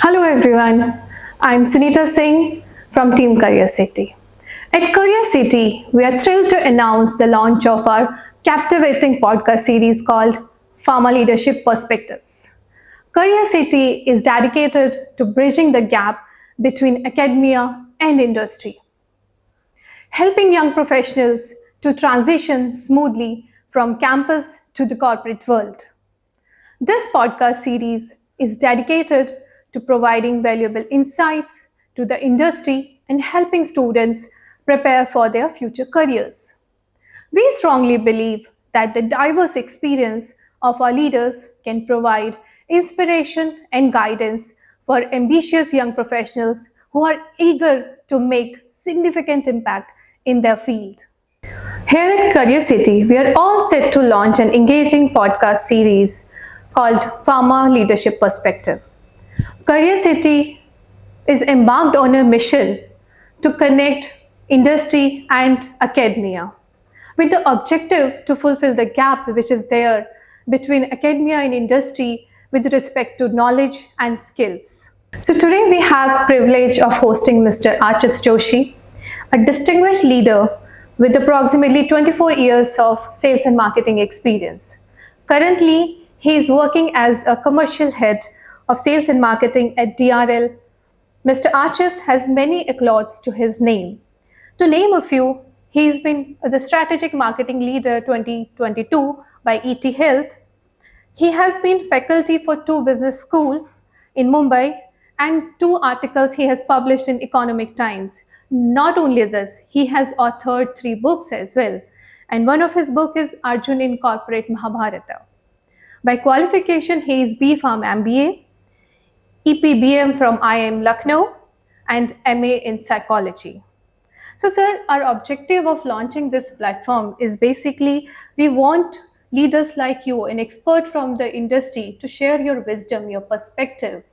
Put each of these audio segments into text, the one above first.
Hello everyone, I'm Sunita Singh from Team Career City. At Career City, we are thrilled to announce the launch of our captivating podcast series called Pharma Leadership Perspectives. Career City is dedicated to bridging the gap between academia and industry, helping young professionals to transition smoothly from campus to the corporate world. This podcast series is dedicated to providing valuable insights to the industry and helping students prepare for their future careers. We strongly believe that the diverse experience of our leaders can provide inspiration and guidance for ambitious young professionals who are eager to make significant impact in their field. Here at Career City, we are all set to launch an engaging podcast series called Pharma Leadership Perspective. Career City is embarked on a mission to connect industry and academia with the objective to fulfill the gap which is there between academia and industry with respect to knowledge and skills. So today we have privilege of hosting Mr. Archis Joshi, a distinguished leader with approximately 24 years of sales and marketing experience. Currently, he is working as a commercial head of sales and marketing at DRL. Mr. Archis has many accolades to his name. To name a few, he's been the strategic marketing leader 2022 by ET Health. He has been faculty for two business schools in Mumbai and two articles he has published in Economic Times. Not only this, he has authored three books as well. And one of his books is Arjun in Corporate Mahabharata. By qualification, he is B Pharm MBA, EPBM from IIM Lucknow, and MA in Psychology. So, sir, our objective of launching this platform is basically we want leaders like you, an expert from the industry, to share your wisdom, your perspective.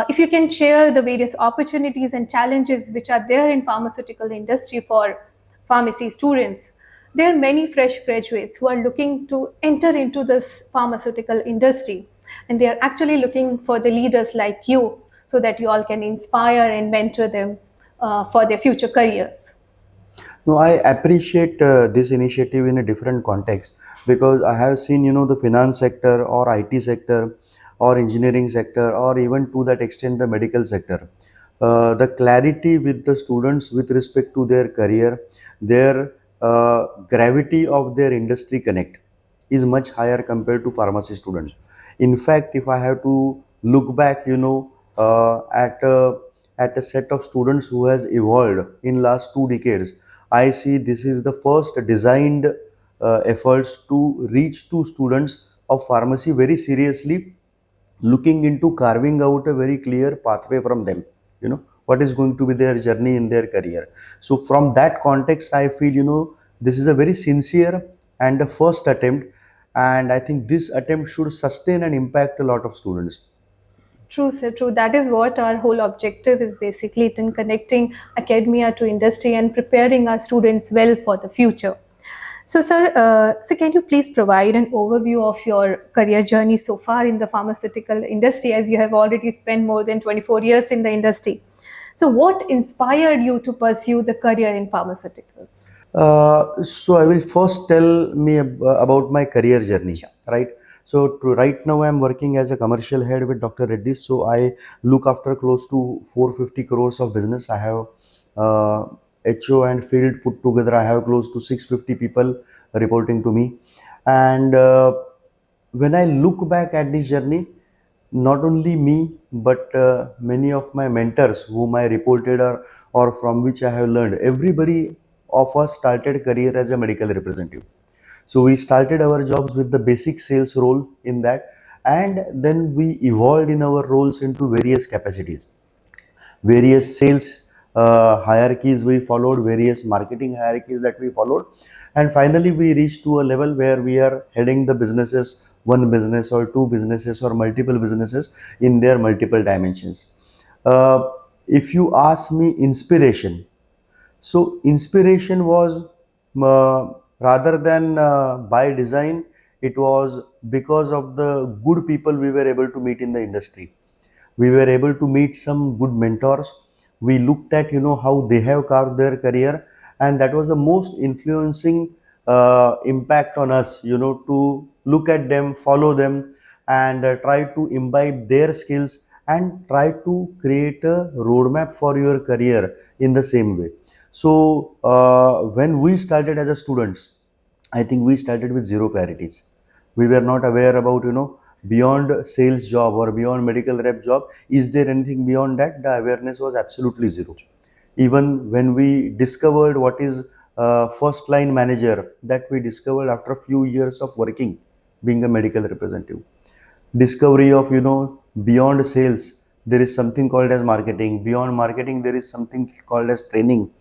If you can share the various opportunities and challenges which are there in pharmaceutical industry for pharmacy students. There are many fresh graduates who are looking to enter into this pharmaceutical industry, and they are actually looking for the leaders like you so that you all can inspire and mentor them for their future careers. No, I appreciate this initiative in a different context because I have seen, the finance sector or IT sector or engineering sector or even to that extent the medical sector. The clarity with the students with respect to their career, their gravity of their industry connect is much higher compared to pharmacy students. In fact, if I have to look back, at a set of students who has evolved in last 2 decades, I see this is the first designed efforts to reach to students of pharmacy very seriously, looking into carving out a very clear pathway from them. What is going to be their journey in their career. So from that context, I feel this is a very sincere and a first attempt, and I think this attempt should sustain and impact a lot of students. True, sir, true. That is what our whole objective is basically in connecting academia to industry and preparing our students well for the future. So, sir, can you please provide an overview of your career journey so far in the pharmaceutical industry, as you have already spent more than 24 years in the industry? So, what inspired you to pursue the career in pharmaceuticals? So I will first tell me about my career journey, Sure. right? Right now I'm working as a commercial head with Dr. Reddy. So I look after close to 450 crores of business. I have uh, HO and field put together. I have close to 650 people reporting to me. And when I look back at this journey, not only me, but many of my mentors whom I reported or from which I have learned, everybody of us started career as a medical representative. So we started our jobs with the basic sales role in that, and then we evolved in our roles into various capacities, various sales hierarchies we followed, various marketing hierarchies that we followed, and finally we reached to a level where we are heading the businesses, one business or two businesses or multiple businesses in their multiple dimensions. uh, if you ask me inspiration, so inspiration was rather than by design, it was because of the good people we were able to meet in the industry. We were able to meet some good mentors. We looked at how they have carved their career, and that was the most influencing impact on us, to look at them, follow them, and try to imbibe their skills and try to create a roadmap for your career in the same way. So when we started as a students, I think we started with zero clarities. We were not aware about, beyond sales job or beyond medical rep job. Is there anything beyond that? The awareness was absolutely zero. Even when we discovered what is first line manager, that we discovered after a few years of working, being a medical representative. Discovery of, beyond sales, there is something called as marketing. Beyond marketing, there is something called as training.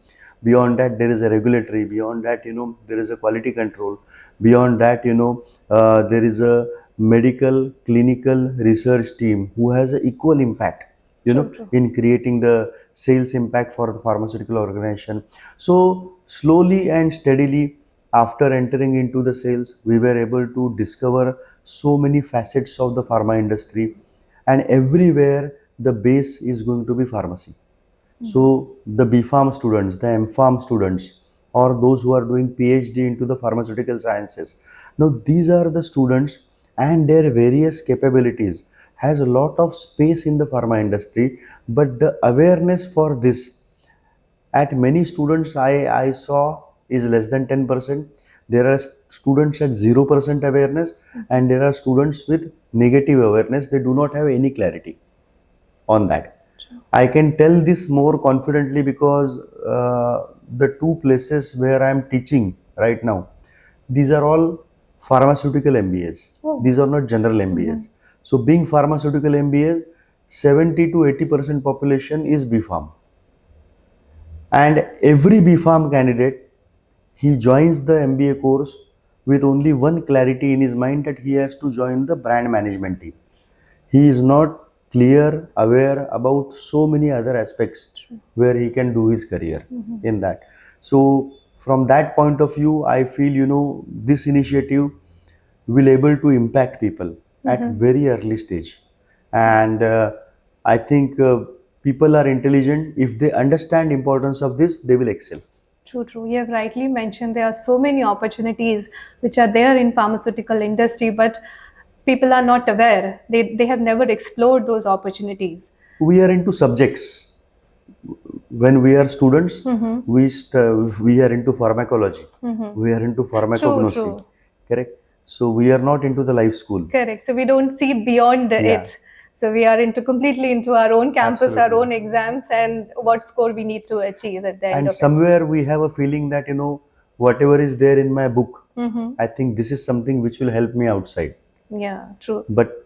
Beyond that, there is a regulatory. Beyond that, there is a quality control. Beyond that, there is a medical clinical research team who has an equal impact, True. in creating the sales impact for the pharmaceutical organization. So slowly and steadily, after entering into the sales, we were able to discover so many facets of the pharma industry, and everywhere the base is going to be pharmacy. So the B.Pharm students, the M.Pharm students, or those who are doing PhD into the pharmaceutical sciences. Now these are the students, and their various capabilities has a lot of space in the pharma industry, but the awareness for this at many students I saw is less than 10%. There are students at 0% awareness, and there are students with negative awareness. They do not have any clarity on that. I can tell this more confidently because the two places where I am teaching right now, these are all pharmaceutical MBAs. Oh. These are not general MBAs. So being pharmaceutical MBAs, 70 to 80% population is B.Pharm. And every B.Pharm candidate, he joins the MBA course with only one clarity in his mind, that he has to join the brand management team. He is not clear, aware about so many other aspects where he can do his career in that. So from that point of view, I feel, this initiative will able to impact people at very early stage. And I think people are intelligent. If they understand importance of this, they will excel. True, true. You have rightly mentioned there are so many opportunities which are there in pharmaceutical industry, but people are not aware. They have never explored those opportunities. We are into subjects. When we are students, we are into pharmacology. We are into pharmacognosy. True. Correct. So we are not into the life school. Correct. So we don't see beyond it. So we are completely into our own campus, our own exams, and what score we need to achieve at the end And of somewhere we have a feeling that, whatever is there in my book, I think this is something which will help me outside. it. Yeah, true. But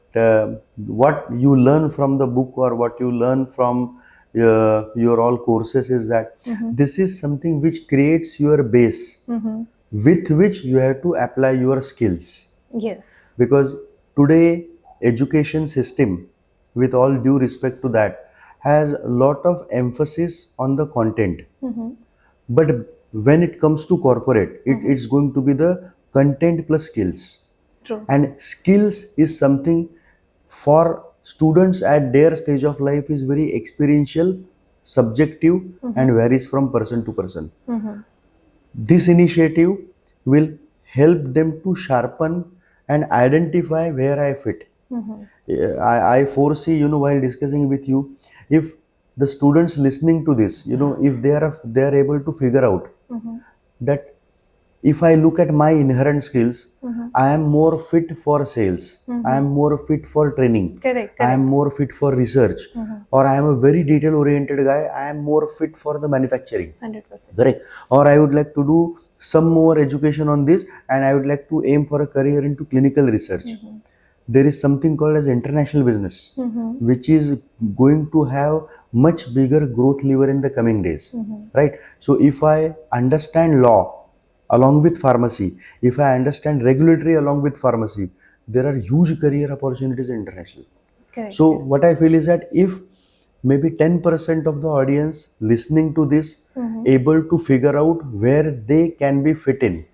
what you learn from the book, or what you learn from your all courses, is that this is something which creates your base, with which you have to apply your skills. Yes. Because today education system, with all due respect to that, has a lot of emphasis on the content. But when it comes to corporate, it's going to be the content plus skills. True. And skills is something for students at their stage of life is very experiential, subjective, and varies from person to person. This initiative will help them to sharpen and identify where I fit. I foresee, while discussing with you, if the students listening to this, if they are able to figure out that if I look at my inherent skills, I am more fit for sales, I am more fit for training, Correct. I am more fit for research, or I am a very detail oriented guy, I am more fit for the manufacturing. 100%. Correct. Or I would like to do some more education on this, and I would like to aim for a career into clinical research. There is something called as international business, which is going to have much bigger growth lever in the coming days. Right. So if I understand law along with pharmacy, if I understand regulatory along with pharmacy, there are huge career opportunities in international. Correct. So what I feel is that if maybe 10% of the audience listening to this able to figure out where they can be fit in,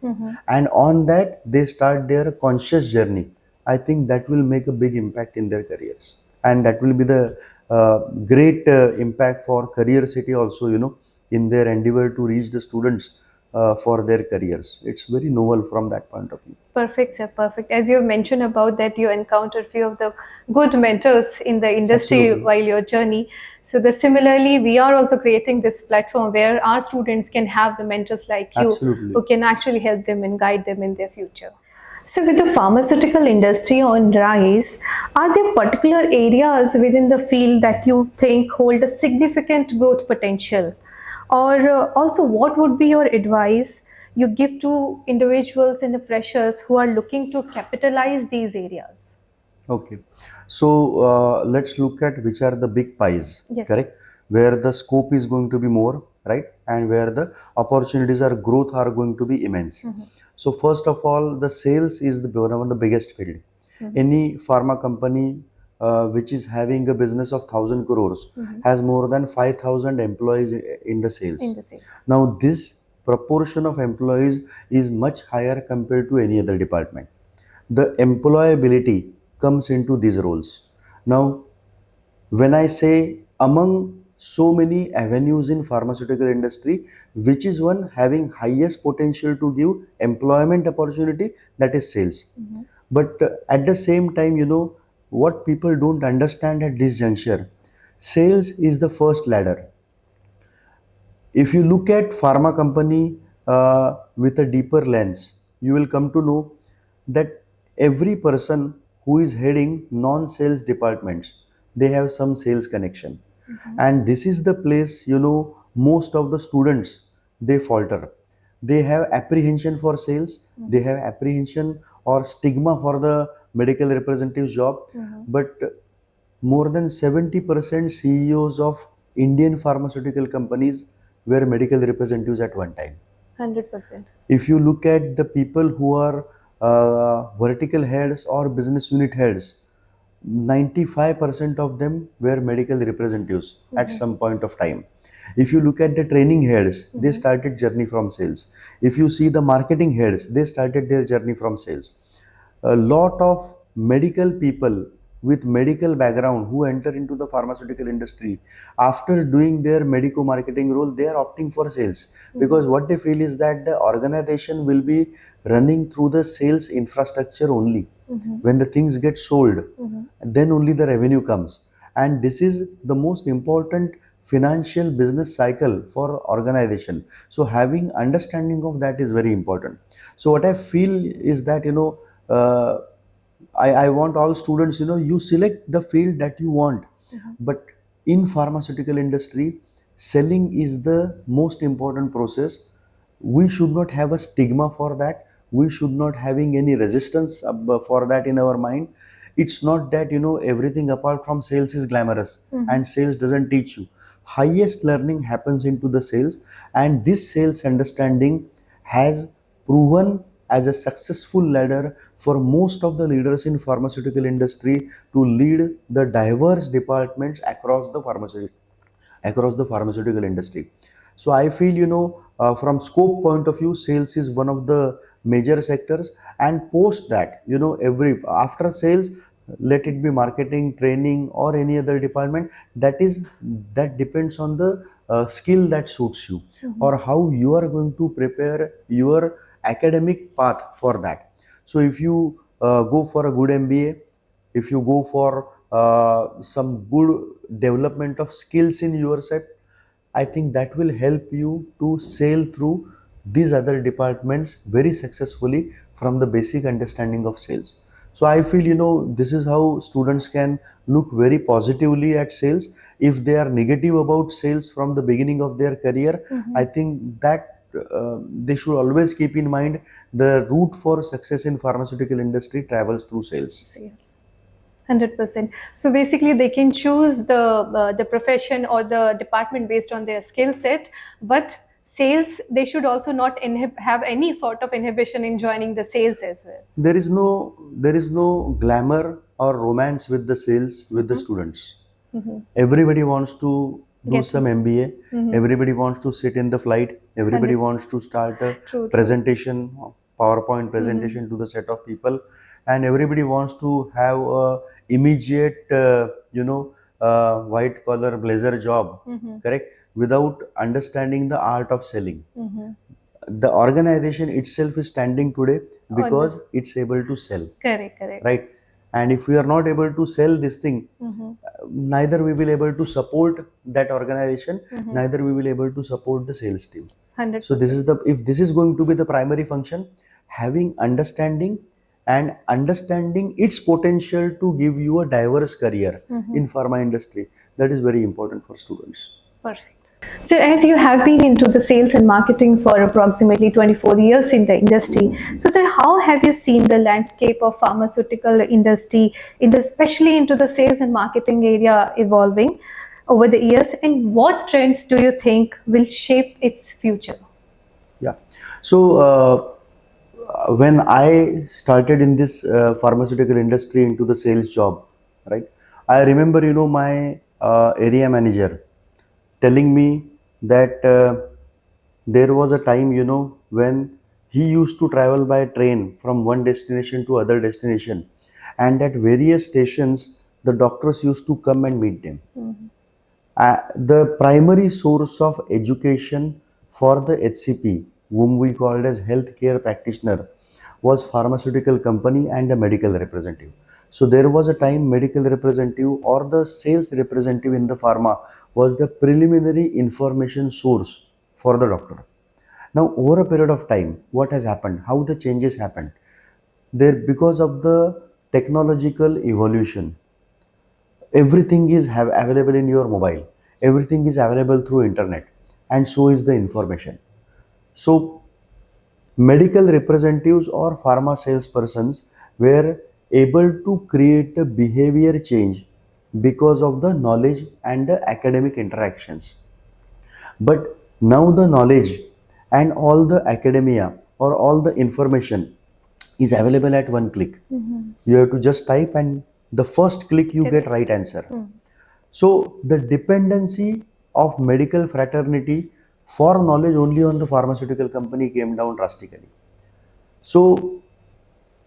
and on that they start their conscious journey, I think that will make a big impact in their careers, and that will be the great impact for career city also, in their endeavor to reach the students for their careers. It's very novel from that point of view. Perfect, sir. Perfect. As you mentioned about that, you encountered few of the good mentors in the industry Absolutely. while your journey. So, similarly, we are also creating this platform where our students can have the mentors like you, Absolutely. who can actually help them and guide them in their future. So, with the pharmaceutical industry on rise, are there particular areas within the field that you think hold a significant growth potential? Or also, what would be your advice you give to individuals and the freshers who are looking to capitalize these areas? Okay, so let's look at which are the big pies, Yes, sir. correct? Where the scope is going to be more, right? And where the opportunities or growth are going to be immense. So first of all, the sales is the one of the biggest field. Any pharma company which is having a business of 1,000 crores has more than 5,000 employees in the In sales. the sales. Now this proportion of employees is much higher compared to any other department. The employability comes into these roles. Now, when I say among so many avenues in pharmaceutical industry, which is one having highest potential to give employment opportunity, that is sales. But at the same time, what people don't understand at this juncture, sales is the first ladder. If you look at pharma company with a deeper lens, you will come to know that every person who is heading non-sales departments, they have some sales connection. And this is the place, most of the students, they falter. They have apprehension for sales, they have apprehension or stigma for the medical representative job. But more than 70% CEOs of Indian pharmaceutical companies were medical representatives at one time. 100%. If you look at the people who are vertical heads or business unit heads, 95% of them were medical representatives at some point of time. If you look at the training heads, they started journey from sales. If you see the marketing heads, they started their journey from sales. A lot of medical people with medical background who enter into the pharmaceutical industry, after doing their medico marketing role, they are opting for sales, because what they feel is that the organization will be running through the sales infrastructure only. When the things get sold, then only the revenue comes. And this is the most important financial business cycle for organization. So having understanding of that is very important. So what I feel is that, uh, I want all students, you select the field that you want. But in pharmaceutical industry, selling is the most important process. We should not have a stigma for that. We should not having any resistance for that in our mind. It's not that, everything apart from sales is glamorous and sales doesn't teach you. Highest learning happens into the sales, and this sales understanding has proven as a successful ladder for most of the leaders in pharmaceutical industry to lead the diverse departments across the pharmaceutical industry. So I feel, from scope point of view, sales is one of the major sectors. And post that, every after sales, let it be marketing, training, or any other department, that depends on the skill that suits you, or how you are going to prepare your academic path for that. So if you go for a good MBA, if you go for some good development of skills in yourself, I think that will help you to sail through these other departments very successfully from the basic understanding of sales. So I feel, this is how students can look very positively at sales. If they are negative about sales from the beginning of their career, I think that they should always keep in mind the route for success in pharmaceutical industry travels through sales. Sales. 100%. So basically, they can choose the profession or the department based on their skill set, but sales, they should also not have any sort of inhibition in joining the sales as well. There is no glamour or romance with the sales with the students. Everybody wants to do Get some MBA. Everybody wants to sit in the flight. Everybody 100. wants to start a True, true. presentation, PowerPoint presentation to the set of people, and everybody wants to have a immediate, white collar blazer job, correct, without understanding the art of selling. The organization itself is standing today because it's able to sell. Correct, correct. Right? And if we are not able to sell this thing, neither we will able to support that organization, neither we will able to support the sales team. 100%. So this is the, if this is going to be the primary function, having understanding and understanding its potential to give you a diverse career in pharma industry, that is very important for students. Perfect. So as you have been into the sales and marketing for approximately 24 years in the industry, so sir, how have you seen the landscape of pharmaceutical industry, especially into the sales and marketing area, evolving over the years, and what trends do you think will shape its future? Yeah. So when I started in this pharmaceutical industry into the sales job, right, I remember, my area manager telling me that there was a time, when he used to travel by train from one destination to other destination, and at various stations the doctors used to come and meet them. The primary source of education for the HCP, whom we called as healthcare practitioner, was pharmaceutical company and a medical representative. So there was a time medical representative or the sales representative in the pharma was the preliminary information source for the doctor. Now, over a period of time, what has happened? How the changes happened? There, because of the technological evolution, everything is available in your mobile, everything is available through internet, and so is the information. So medical representatives or pharma salespersons were able to create a behavior change because of the knowledge and the academic interactions. But now the knowledge and all the academia or all the information is available at one click. You have to just type, and the first click you get right answer. So the dependency of medical fraternity for knowledge only on the pharmaceutical company came down drastically. So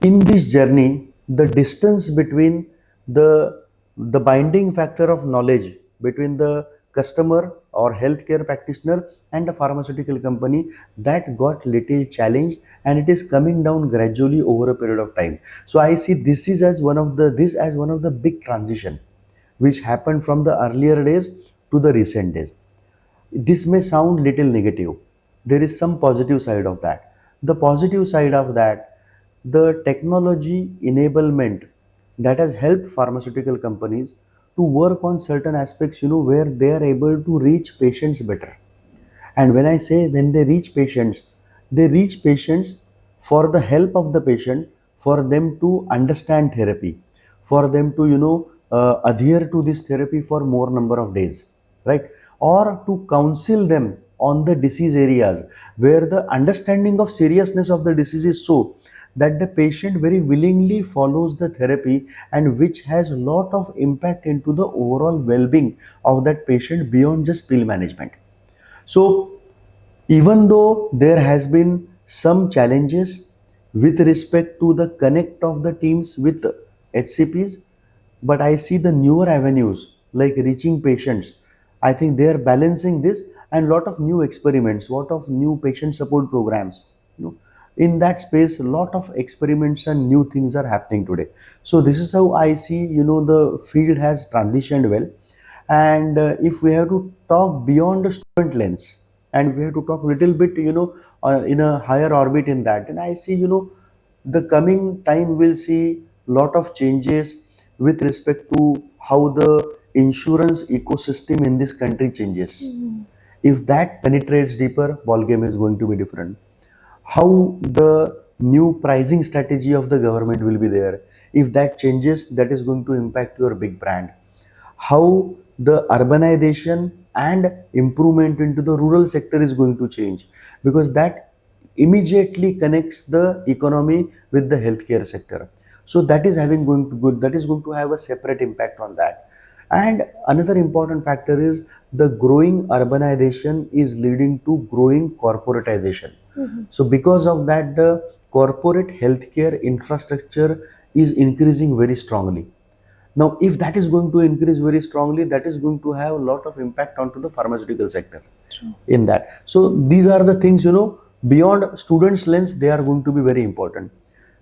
in this journey, the distance between the binding factor of knowledge between the customer or healthcare practitioner and a pharmaceutical company, that got little challenged, and it is coming down gradually over a period of time. So I see this is as one of the big transition which happened from the earlier days to the recent days. This may sound little negative. There is some positive side of that. The positive side of that, the technology enablement that has helped pharmaceutical companies to work on certain aspects, where they are able to reach patients better. And when I say when they reach patients for the help of the patient, for them to understand therapy, for them to adhere to this therapy for more number of days, right? Or to counsel them on the disease areas where the understanding of seriousness of the disease is so that the patient very willingly follows the therapy, and which has a lot of impact into the overall well-being of that patient beyond just pill management. So even though there has been some challenges with respect to the connect of the teams with HCPs, but I see the newer avenues like reaching patients. I think they are balancing this, and lot of new experiments, lot of new patient support programs. In that space, a lot of experiments and new things are happening today. So this is how I see, the field has transitioned well. And if we have to talk beyond the student lens, and we have to talk a little bit, in a higher orbit in that, and I see, the coming time will see lot of changes with respect to how the insurance ecosystem in this country changes. If that penetrates deeper, ball game is going to be different. How the new pricing strategy of the government will be there. If that changes, that is going to impact your big brand. How the urbanization and improvement into the rural sector is going to change, because that immediately connects the economy with the healthcare sector. So that is going to have a separate impact on that. And another important factor is the growing urbanization is leading to growing corporatization. So because of that, the corporate healthcare infrastructure is increasing very strongly. Now if that is going to increase very strongly, that is going to have a lot of impact onto the pharmaceutical sector in that. So these are the things, beyond students lens, they are going to be very important.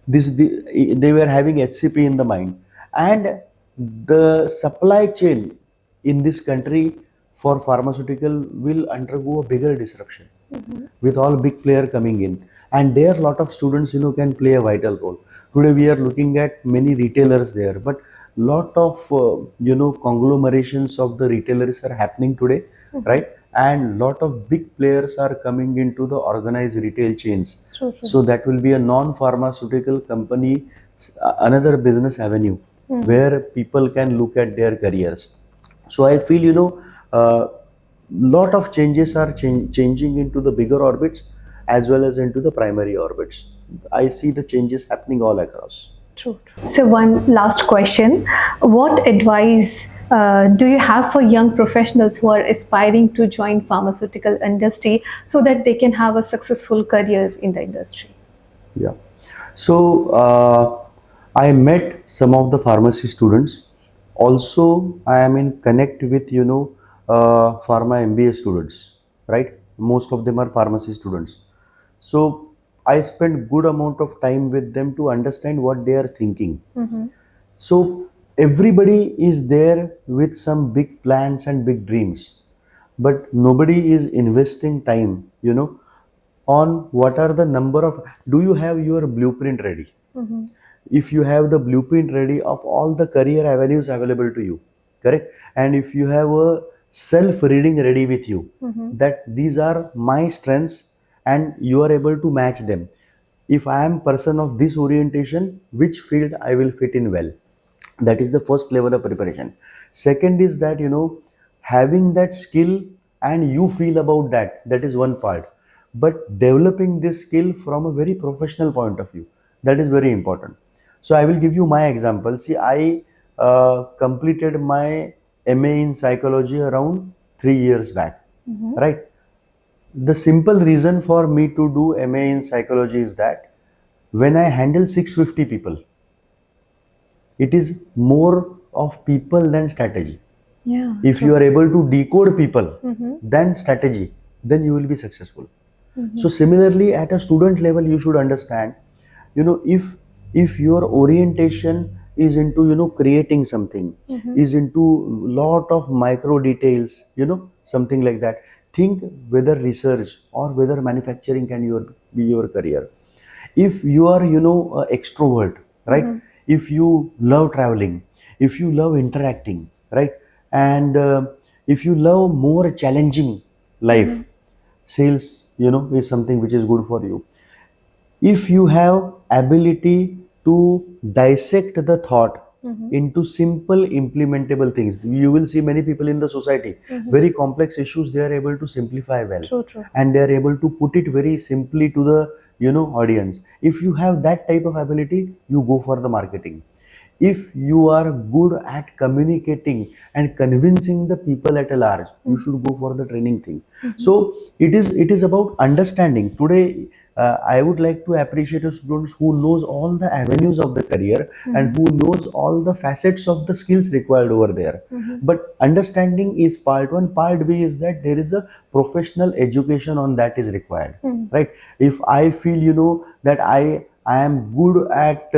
They were having HCP in the mind, and the supply chain in this country for pharmaceutical will undergo a bigger disruption with all big player coming in, and there a lot of students can play a vital role. Today we are looking at many retailers there, but lot of conglomerations of the retailers are happening today, right? And lot of big players are coming into the organized retail chains. True, true. So that will be a non-pharmaceutical company, another business avenue where people can look at their careers. So I feel, lot of changes are changing into the bigger orbits as well as into the primary orbits. I see the changes happening all across. True. So one last question. What advice do you have for young professionals who are aspiring to join pharmaceutical industry so that they can have a successful career in the industry? Yeah. So I met some of the pharmacy students. Also, I am in connect with pharma MBA students. Right. Most of them are pharmacy students. So I spent good amount of time with them to understand what they are thinking. So everybody is there with some big plans and big dreams, but nobody is investing time, on what are the number of, do you have your blueprint ready? If you have the blueprint ready of all the career avenues available to you, correct? And if you have a self reading ready with you, that these are my strengths and you are able to match them. If I am person of this orientation, which field I will fit in well? That is the first level of preparation. Second is that, having that skill and you feel about that, that is one part. But developing this skill from a very professional point of view, that is very important. So I will give you my example. See, I completed my MA in psychology around 3 years back, right? The simple reason for me to do MA in psychology is that when I handle 650 people, it is more of people than strategy. Yeah. If you are able to decode people than strategy, then you will be successful. So similarly, at a student level, you should understand, if your orientation is into creating something, is into lot of micro details, something like that, think whether research or whether manufacturing can be your career. If you are a extrovert, right? If you love traveling, if you love interacting, right? And if you love more challenging life, sales is something which is good for you. If you have ability to dissect the thought into simple implementable things, you will see many people in the society, very complex issues they are able to simplify well. True, true. And they are able to put it very simply to the audience. If you have that type of ability, you go for the marketing. If you are good at communicating and convincing the people at a large, you should go for the training thing. So it is about understanding. Today I would like to appreciate a students who knows all the avenues of the career and who knows all the facets of the skills required over there. But understanding is part one. Part B is that there is a professional education on that is required, right? If I feel that I am good at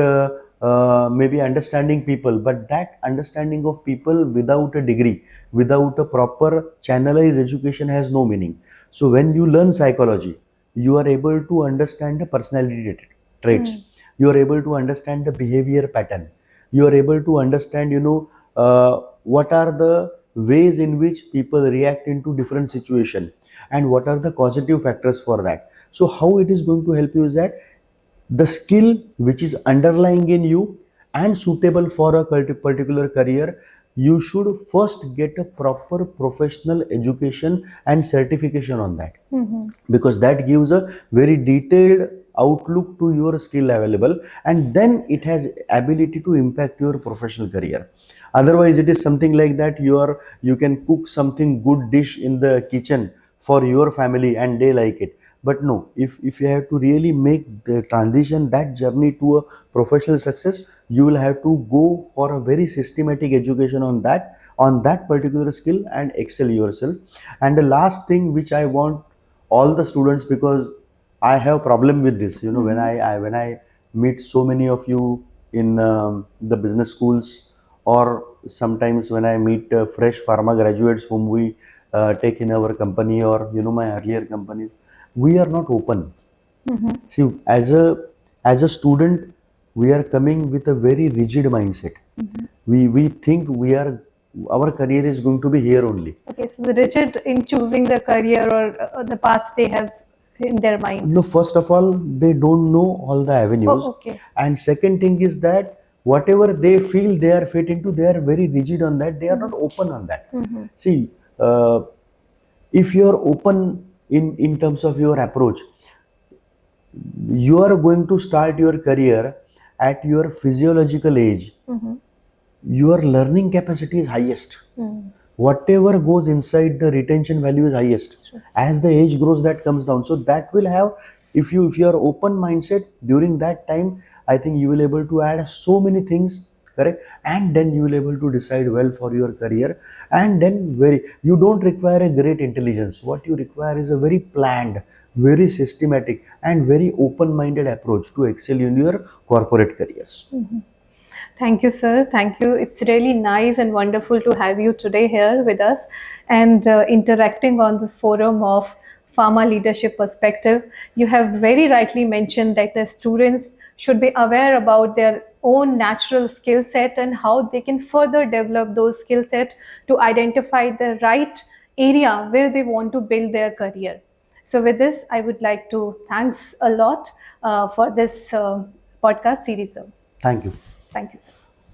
maybe understanding people, but that understanding of people without a degree, without a proper channelized education has no meaning. So when you learn psychology, you are able to understand the personality traits. You are able to understand the behavior pattern. You are able to understand, what are the ways in which people react into different situation and what are the causative factors for that. So how it is going to help you is that the skill which is underlying in you and suitable for a particular career, you should first get a proper professional education and certification on that, because that gives a very detailed outlook to your skill available, and then it has ability to impact your professional career. Otherwise it is something like that you can cook something good dish in the kitchen for your family and they like it, But no, if you have to really make the transition, that journey to a professional success, you will have to go for a very systematic education on that particular skill and excel yourself. And the last thing which I want all the students, because I have problem with this, when I meet so many of you in the business schools, or sometimes when I meet fresh pharma graduates whom we take in our company, or my earlier companies, we are not open. See, as a student, we are coming with a very rigid mindset. We think our career is going to be here only. Okay, so the rigid in choosing the career or the path they have in their mind. No, first of all, they don't know all the avenues. Oh, okay. And second thing is that whatever they feel they are fit into, they are very rigid on that. They are not open on that. See, if you are open in terms of your approach, you are going to start your career at your physiological age. Your learning capacity is highest. Whatever goes inside, the retention value is highest. As the age grows, that comes down. So that will have, if you are open mindset during that time, I think you will able to add so many things, correct? And then you will able to decide well for your career. And then you don't require a great intelligence. What you require is a very planned, very systematic, and very open-minded approach to excel in your corporate careers. Thank you, sir. Thank you. It's really nice and wonderful to have you today here with us and interacting on this forum of pharma leadership perspective. You have very rightly mentioned that the students should be aware about their own natural skill set and how they can further develop those skill set to identify the right area where they want to build their career. So with this, I would like to thanks a lot for this podcast series, sir. Thank you. Thank you, sir.